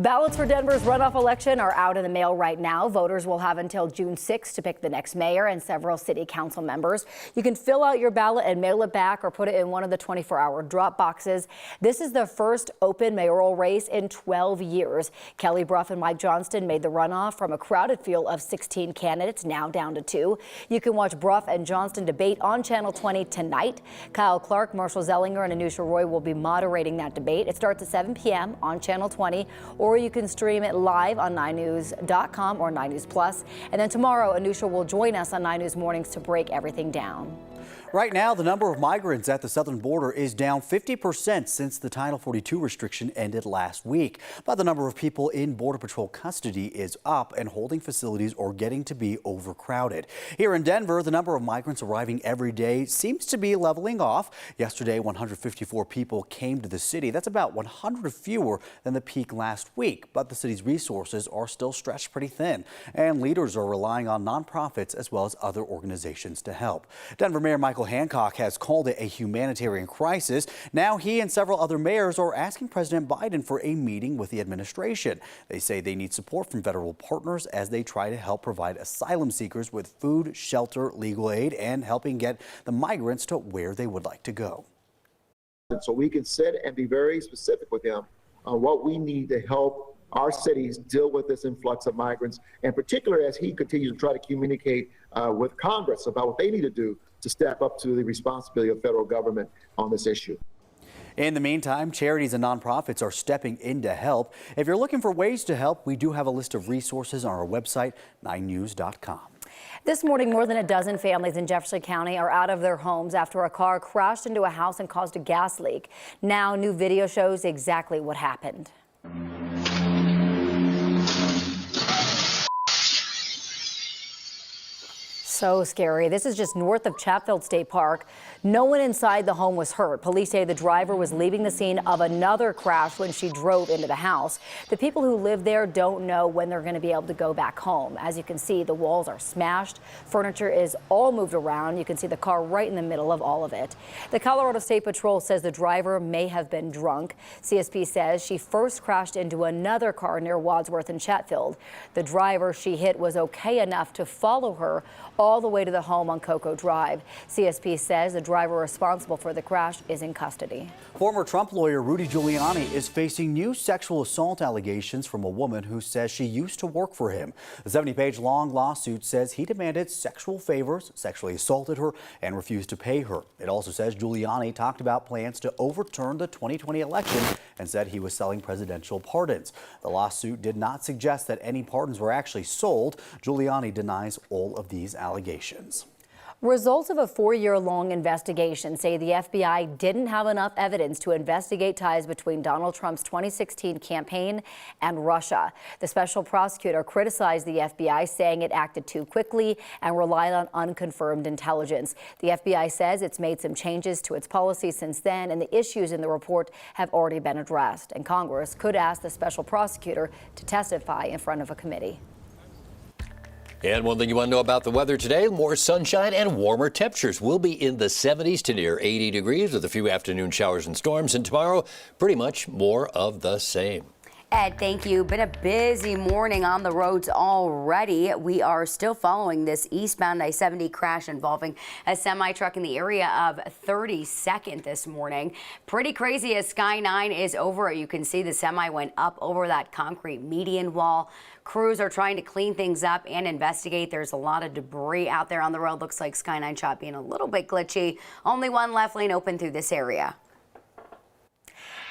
Ballots for Denver's runoff election are out in the mail right now. Voters will have until June 6th to pick the next mayor and several city council members. You can fill out your ballot and mail it back or put it in one of the 24-hour drop boxes. This is the first open mayoral race in 12 years. Kelly Brough and Mike Johnston made the runoff from a crowded field of 16 candidates, now down to 2. You can watch Brough and Johnston debate on Channel 20 tonight. Kyle Clark, Marshall Zellinger, and Anusha Roy will be moderating that debate. It starts at 7 p.m. on Channel 20. Or you can stream it live on 9news.com or 9 News Plus. And then tomorrow, Anusha will join us on 9 News Mornings to break everything down. Right now, the number of migrants at the southern border is down 50% since the Title 42 restriction ended last week. But the number of people in Border Patrol custody is up, and holding facilities are getting to be overcrowded. Here in Denver, the number of migrants arriving every day seems to be leveling off. Yesterday, 154 people came to the city. That's about 100 fewer than the peak last week. But the city's resources are still stretched pretty thin, and leaders are relying on nonprofits as well as other organizations to help. Denver Mayor Michael Hancock has called it a humanitarian crisis. Now he and several other mayors are asking President Biden for a meeting with the administration. They say they need support from federal partners as they try to help provide asylum seekers with food, shelter, legal aid, and helping get the migrants to where they would like to go. And so we can sit and be very specific with him on what we need to help our cities deal with this influx of migrants, and particularly as he continues to try to communicate with Congress about what they need to do to step up to the responsibility of federal government on this issue. In the meantime, charities and nonprofits are stepping in to help. If you're looking for ways to help, we do have a list of resources on our website, 9news.com. This morning, more than a dozen families in Jefferson County are out of their homes after a car crashed into a house and caused a gas leak. Now, new video shows exactly what happened. So scary. This is just north of Chatfield State Park. No one inside the home was hurt. Police say the driver was leaving the scene of another crash when she drove into the house. The people who live there don't know when they're going to be able to go back home. As you can see, the walls are smashed. Furniture is all moved around. You can see the car right in the middle of all of it. The Colorado State Patrol says the driver may have been drunk. CSP says she first crashed into another car near Wadsworth and Chatfield. The driver she hit was okay enough to follow her all the way to the home on Cocoa Drive. CSP says the driver responsible for the crash is in custody. Former Trump lawyer Rudy Giuliani is facing new sexual assault allegations from a woman who says she used to work for him. The 70-page long lawsuit says he demanded sexual favors, sexually assaulted her, and refused to pay her. It also says Giuliani talked about plans to overturn the 2020 election and said he was selling presidential pardons. The lawsuit did not suggest that any pardons were actually sold. Giuliani denies all of these allegations. Results of a 4-year-long investigation say the FBI didn't have enough evidence to investigate ties between Donald Trump's 2016 campaign and Russia. The special prosecutor criticized the FBI, saying it acted too quickly and relied on unconfirmed intelligence. The FBI says it's made some changes to its policy since then, and the issues in the report have already been addressed. And Congress could ask the special prosecutor to testify in front of a committee. And one thing you want to know about the weather today, more sunshine and warmer temperatures. We'll be in the 70s to near 80 degrees with a few afternoon showers and storms. And tomorrow, pretty much more of the same. Ed, thank you. Been a busy morning on the roads already. We are still following this eastbound I-70 crash involving a semi-truck in the area of 32nd this morning. Pretty crazy as Sky 9 is over. You can see the semi went up over that concrete median wall. Crews are trying to clean things up and investigate. There's a lot of debris out there on the road. Looks like Sky 9 shot being a little bit glitchy. Only one left lane open through this area.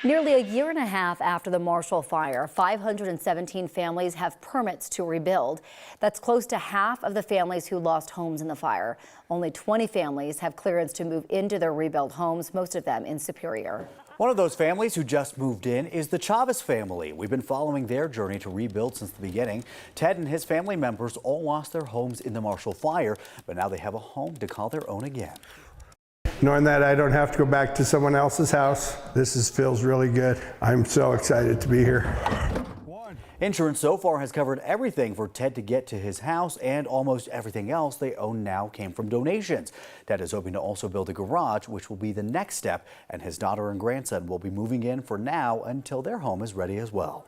Nearly a year and a half after the Marshall fire, 517 families have permits to rebuild. That's close to half of the families who lost homes in the fire. Only 20 families have clearance to move into their rebuilt homes, most of them in Superior. One of those families who just moved in is the Chavez family. We've been following their journey to rebuild since the beginning. Ted and his family members all lost their homes in the Marshall fire, but now they have a home to call their own again. Knowing that I don't have to go back to someone else's house, feels really good. I'm so excited to be here. Insurance so far has covered everything for Ted to get to his house, and almost everything else they own now came from donations. Ted is hoping to also build a garage, which will be the next step, and his daughter and grandson will be moving in for now until their home is ready as well.